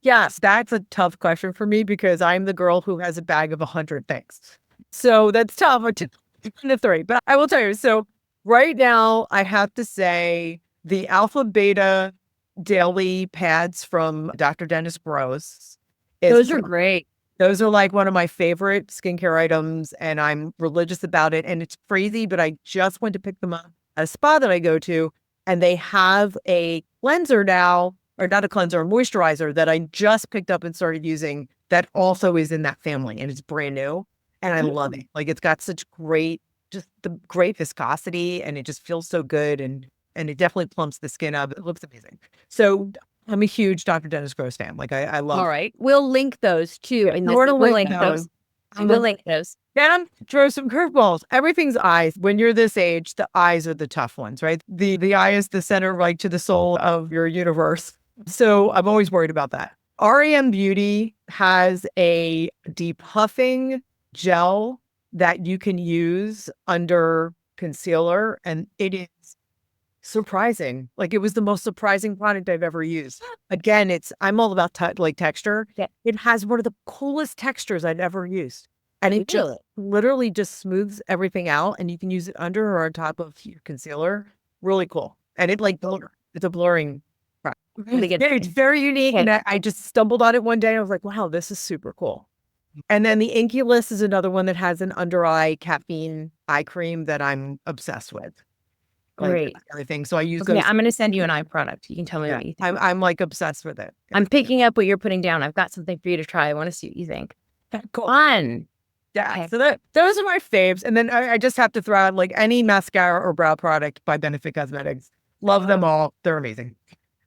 Yes, that's a tough question for me because I'm the girl who has a bag of 100 things. So that's tough. The 3, but I will tell you. So right now, I have to say the Alpha Beta Daily Pads from Dr. Dennis Gross. Those are great. Those are like one of my favorite skincare items, and I'm religious about it. And it's crazy, but I just went to pick them up at a spa that I go to, and they have a cleanser now, or not a cleanser, a moisturizer that I just picked up and started using that also is in that family, and it's brand new, and I love it. Like it's got such great viscosity, and it just feels so good, and it definitely plumps the skin up. It looks amazing. So I'm a huge Dr. Dennis Gross fan. Like I love. All right, we'll link those too. We'll link those. We'll link those. Then throw some curveballs. Everything's eyes. When you're this age, the eyes are the tough ones, right? The eye is the center, right to the soul of your universe. So I'm always worried about that. REM Beauty has a depuffing gel that you can use under concealer, and it is surprising. Like it was the most surprising product I've ever used. Again, I'm all about texture. Yeah. It has one of the coolest textures I've ever used. And it just literally just smooths everything out, and you can use it under or on top of your concealer. Really cool. And it's a blurring product. Really good. Yeah, it's very unique. Okay. And I just stumbled on it one day. And I was like, wow, this is super cool. And then the Inculus is another one that has an under eye caffeine eye cream that I'm obsessed with. Great. Everything. So I use Okay, those. I'm going to send you an eye product. You can tell me what you think. I'm like obsessed with it. I'm picking up what you're putting down. I've got something for you to try. I want to see what you think. Cool. Fun. Yeah. Okay. So those are my faves. And then I just have to throw out like any mascara or brow product by Benefit Cosmetics. Love them all. They're amazing.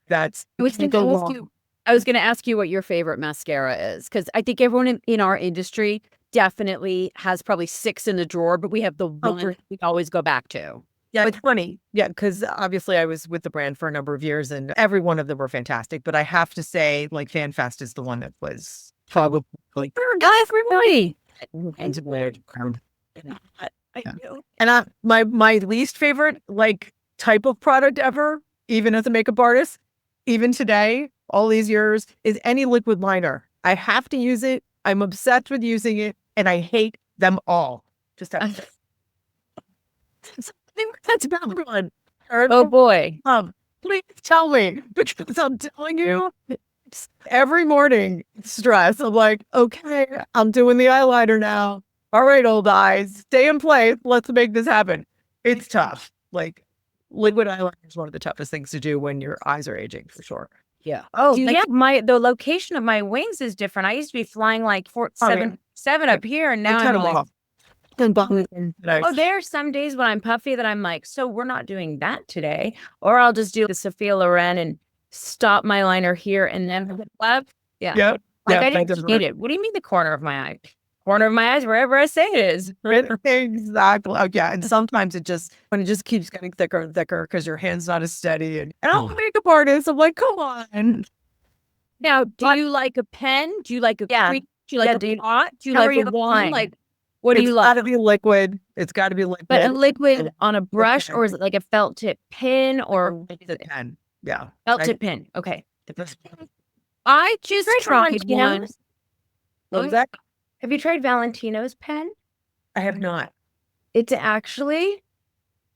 That's I was going to ask you what your favorite mascara is, because I think everyone in our industry definitely has probably 6 in the drawer, but we have the one we always go back to. Yeah, it's funny. Yeah, because obviously I was with the brand for a number of years, and every one of them were fantastic. But I have to say, like, FanFest is the one that was probably like Everybody. And my least favorite like type of product ever, even as a makeup artist, even today, all these years, is any liquid liner. I have to use it. I'm obsessed with using it, and I hate them all. Just have to. That's about one. Oh boy. Please tell me, because I'm telling you, every morning stress. I'm like, okay, I'm doing the eyeliner now. All right, old eyes, stay in place. Let's make this happen. It's tough. Like liquid eyeliner is one of the toughest things to do when your eyes are aging, for sure. Yeah. Oh, yeah. The location of my wings is different. I used to be flying like 7 up here, and now I'm like, there are some days when I'm puffy that I'm like, so we're not doing that today. Or I'll just do the Sophia Loren and stop my liner here and then left. Yeah. Yeah. Like I didn't need it. What do you mean the corner of my eye? corner of my eyes, wherever I say it is. Exactly. Oh, yeah. And sometimes when it just keeps getting thicker and thicker because your hand's not as steady. And I'm a makeup artist. I'm like, come on. Now, do you like a pen? Do you like a cream? Do you like a pot? Do you how are like you a wand? applying? Like, what do you It's like? gotta be liquid. It's gotta be liquid. But a liquid on a brush, Okay. or is it like a felt tip pin, or It's a pen. Yeah. felt tip pin? Okay. I just tried one. Valentino's? What was that? Have you tried Valentino's pen? I have not. It's actually,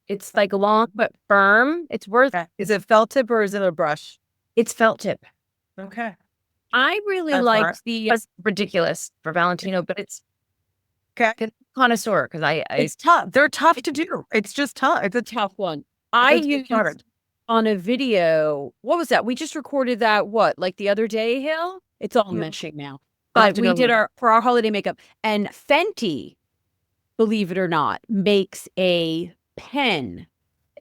it's like long but firm. It's worth. Is it felt tip or is it a brush? It's felt tip. Okay. I really That's like smart. the. It's ridiculous for Valentino, but it's Okay. connoisseur because I It's tough. They're tough to do. It's just tough. It's a tough one. I It's used hard. on a video. What was that? We just recorded that. What, like the other day, Hill? It's all Yeah. meshing now. I'll have But to we go did look. for our holiday makeup, and Fenty, believe it or not, makes a pen.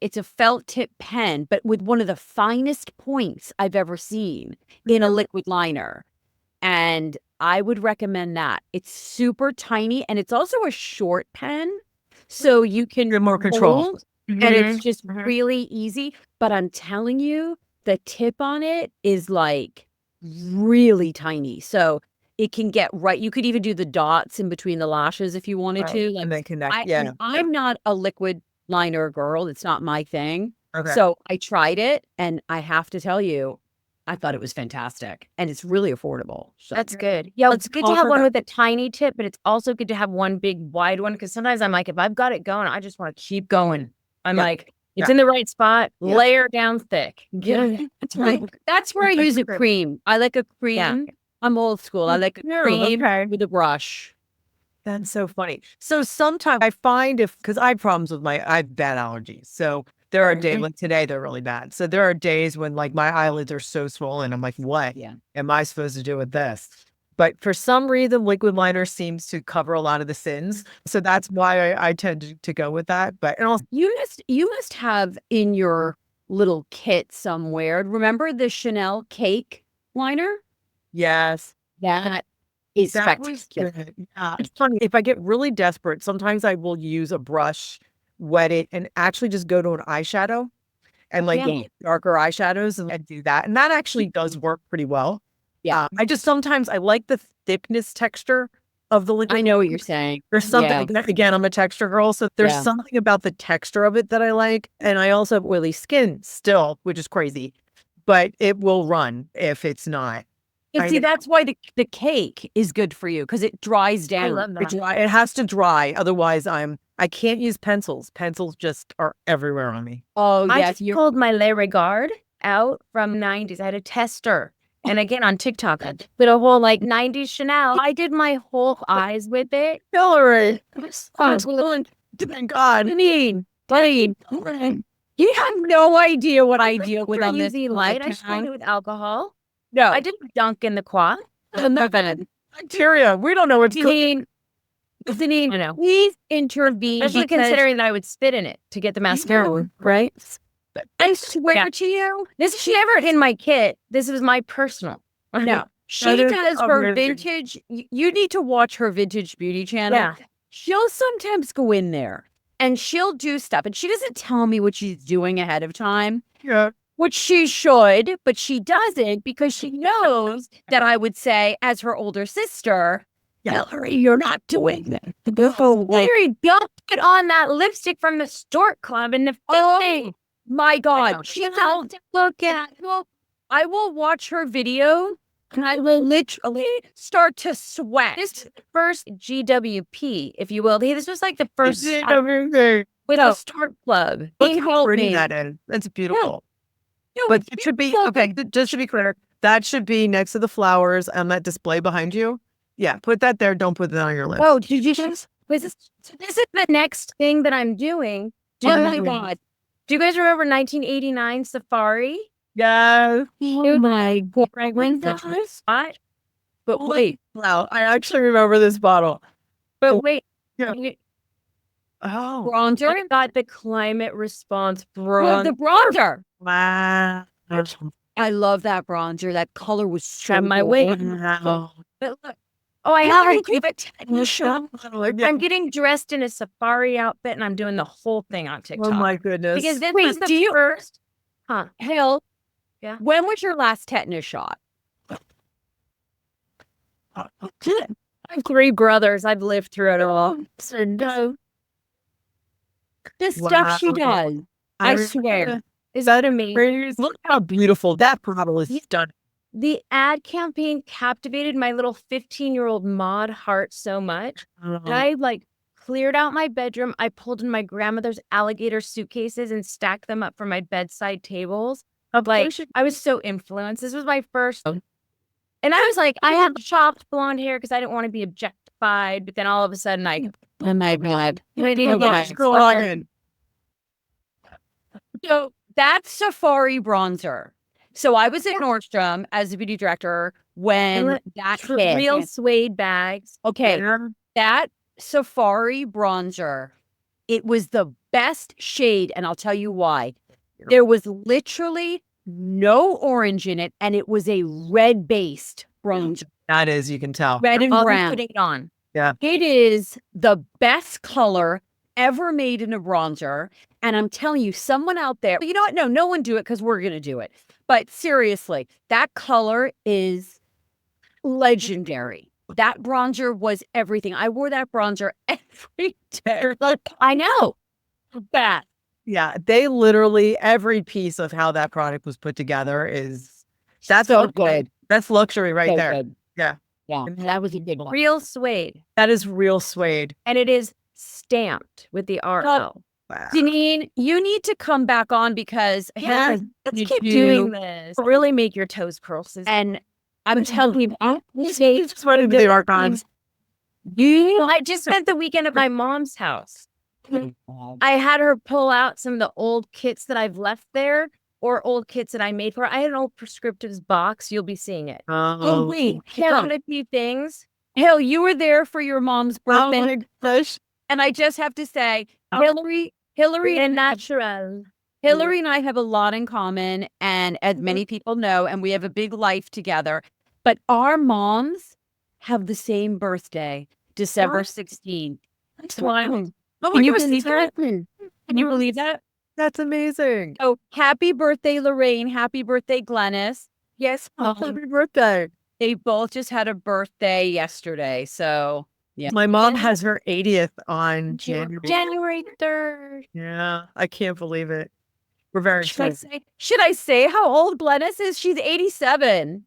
It's a felt tip pen, but with one of the finest points I've ever seen in a liquid liner. And I would recommend that. It's super tiny, and it's also a short pen, so you can Get more control. hold, and it's just really easy. But I'm telling you, the tip on it is like really tiny, so it can get right. You could even do the dots in between the lashes if you wanted to. Like, And then connect. and I'm not a liquid liner girl. It's not my thing. Okay. So I tried it, and I have to tell you, I thought it was fantastic, and it's really affordable. So That's good. Yeah, Let's it's good to have offer one that. with a tiny tip, but it's also good to have one big wide one because sometimes I'm like, if I've got it going, I just want to keep going. I'm Yeah. like, it's Yeah. in the right spot, Yeah. layer down thick. That's right. That's where I use a cream. I like a cream. Yeah. I'm old school. I like a Yeah, cream okay. with a brush. That's so funny. So sometimes I find because I have problems with I have bad allergies. So there are days like today, they're really bad. So there are days when like my eyelids are so swollen. I'm like, what am I supposed to do with this? But for some reason, liquid liner seems to cover a lot of the sins. So that's why I tend to go with that. But and also, You must have in your little kit somewhere. Remember the Chanel cake liner? yes. That is That was spectacular. good. Yeah. It's funny. If I get really desperate, sometimes I will use a brush, wet it, and actually just go to an eyeshadow and like darker eyeshadows and do that. And that actually does work pretty well. Yeah. I like the thickness texture of the liquid. I know what you're saying. There's something, again, I'm a texture girl. So there's Yeah. something about the texture of it that I like. And I also have oily skin still, which is crazy, but it will run if it's not. And see, that's why the cake is good for you because it dries down. I love that. It has to dry. Otherwise, I can't use pencils. Pencils just are everywhere on me. Oh, I yes. just pulled my Le Regard out from 90s. I had a tester. And again, on TikTok, I did a whole like 90s Chanel. I did my whole eyes with it. Hillary. Thank God. Denine. You have no idea what I deal with on this. UV light. I sprayed it with alcohol. No. I did a dunk in the quad. Bacteria. We don't know what's going Denine, I know. please intervene. Especially considering that I would spit in it to get the mascara. Right? I swear to you, This is never in my kit. This was my personal. no. She That is does her amazing. vintage. You need to watch her vintage beauty channel. Yeah. She'll sometimes go in there and she'll do stuff, and she doesn't tell me what she's doing ahead of time, Yeah. which she should, but she doesn't because she knows that I would say, as her older sister, Hillary, you're not doing that. Larry, don't put on that lipstick from the Stork Club in the Oh my know, God. she has to look at. I will watch her video and I will literally start to sweat. This first GWP, if you will. This was like the first Everything. with No. a Stork Club. Look He how helped pretty me. that is. That's beautiful. No, But it's it should be beautiful. okay. Just to be clear, that should be next to the flowers on that display behind you. Yeah, put that there. Don't put that on your list. Oh, did you just? So this is the next thing that I'm doing. Oh my God. Do you guys remember 1989 Safari? yes. Oh my God. When's that? Spot? But wait, Wow, I actually remember this bottle. But wait. Yeah. You Oh, bronzer? got the climate response Oh, bronze. the bronzer. wow. I love that bronzer. That color was so Trim my good. wig. Wow. But look, Oh, I How have do you have a shot? I'm getting dressed in a safari outfit and I'm doing the whole thing on TikTok. Oh my goodness. Because this Wait, was the do you- first. Huh. Hill, Yeah. when was your last tetanus shot? I have 3 brothers. I've lived through it all. So no. The stuff she Wow. does. I swear. Is that amazing? Look how beautiful that bottle is done. The ad campaign captivated my little 15-year-old Maud heart so much. And I like cleared out my bedroom. I pulled in my grandmother's alligator suitcases and stacked them up for my bedside tables. Like I was so influenced. This was my first. And I was like, I had chopped blonde hair because I didn't want to be objectified. But then all of a sudden, Oh my God. Ryan. So that's Safari bronzer. So I was at Nordstrom as a beauty director when that hit. real suede bags. Okay, that Safari bronzer, it was the best shade, and I'll tell you why. There was literally no orange in it, and it was a red-based bronzer. That is, you can tell. Red and I'll be brown. putting it on. It is the best color ever made in a bronzer. And I'm telling you, someone out there, you know what? No one do it because we're going to do it. But seriously, that color is legendary. That bronzer was everything. I wore that bronzer every day. I know. That. Yeah, they literally, every piece of how that product was put together is, that's So luxury. good. That's luxury right So there. good. Yeah. Yeah. That was a big one. Real suede. That is real suede. And it is stamped with the RO. Wow. Janine, you need to come back on because Let's you keep do- doing this. Really make your toes curl. And I'm telling you, Just went into the archives. I just spent the weekend at my mom's house. I had her pull out some of the old kits that I've left there or old kits that I made for her. I had an old prescriptives box. You'll be seeing it. Oh, wait. Found a few things. Hill, you were there for your mom's Oh birthday. my gosh. And I just have to say, Hillary And natural. Hillary and I have a lot in common, and as many people know, and we have a big life together. But our moms have the same birthday, December 16th. That's wild. Can you believe that? Can you believe that? That's amazing. Oh, happy birthday, Lorraine. Happy birthday, Glennis. Yes. Happy birthday. They both just had a birthday yesterday. So, yeah. My mom has her 80th on January. January 3rd. Yeah, I can't believe it. We're very excited. Should I say how old Glennis is? She's 87.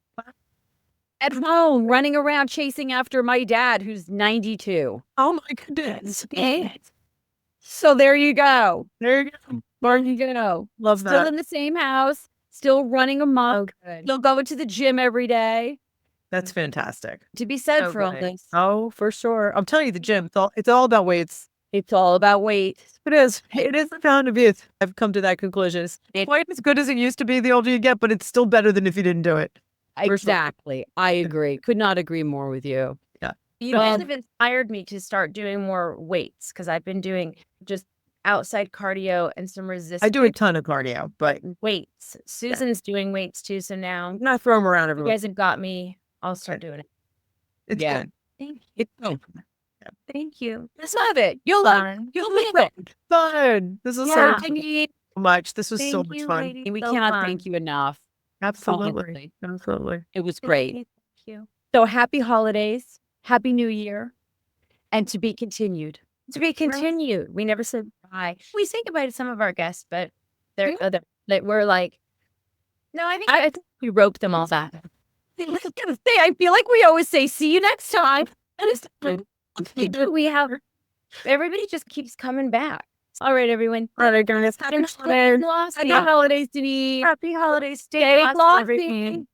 At home, running around chasing after my dad, who's 92. Oh my goodness. So there you go. There you go. There you go. Love Still that. in the same house, still running amok. Still going to the gym every day. That's fantastic. To be said So for all good. this. Oh, for sure. I'm telling you, the gym, it's all about weights. It's all about weight. It is. It is the fountain of youth. I've come to that conclusion. It's quite as good as it used to be the older you get, but it's still better than if you didn't do it. Exactly. I agree. Could not agree more with you. You guys have inspired me to start doing more weights because I've been doing just outside cardio and some resistance. I do a ton of cardio, but weights. Susan's doing weights too. So now I'm not throwing them around you everywhere. guys have got me. I'll start doing it. It's Yeah. good. Thank you. It's Thank you. Just love it. You'll love it. Fun. You'll love it. fun. This is Yeah. so much. This was so Thank much you, fun. ladies. We So cannot fun. thank you enough. Absolutely. Honestly. Absolutely. It was great. Thank you. So happy holidays. Happy New Year. And to be continued. To be continued. We never said bye. We say goodbye to some of our guests, but they're other. Like we're like, no, I think we roped them all back. I feel like we always say, see you next time. We have everybody just keeps coming back. All right, everyone. All right, guys. Happy holidays, Happy holidays, Denise. Happy holidays. Stay Stay glossy, glossy. everyone.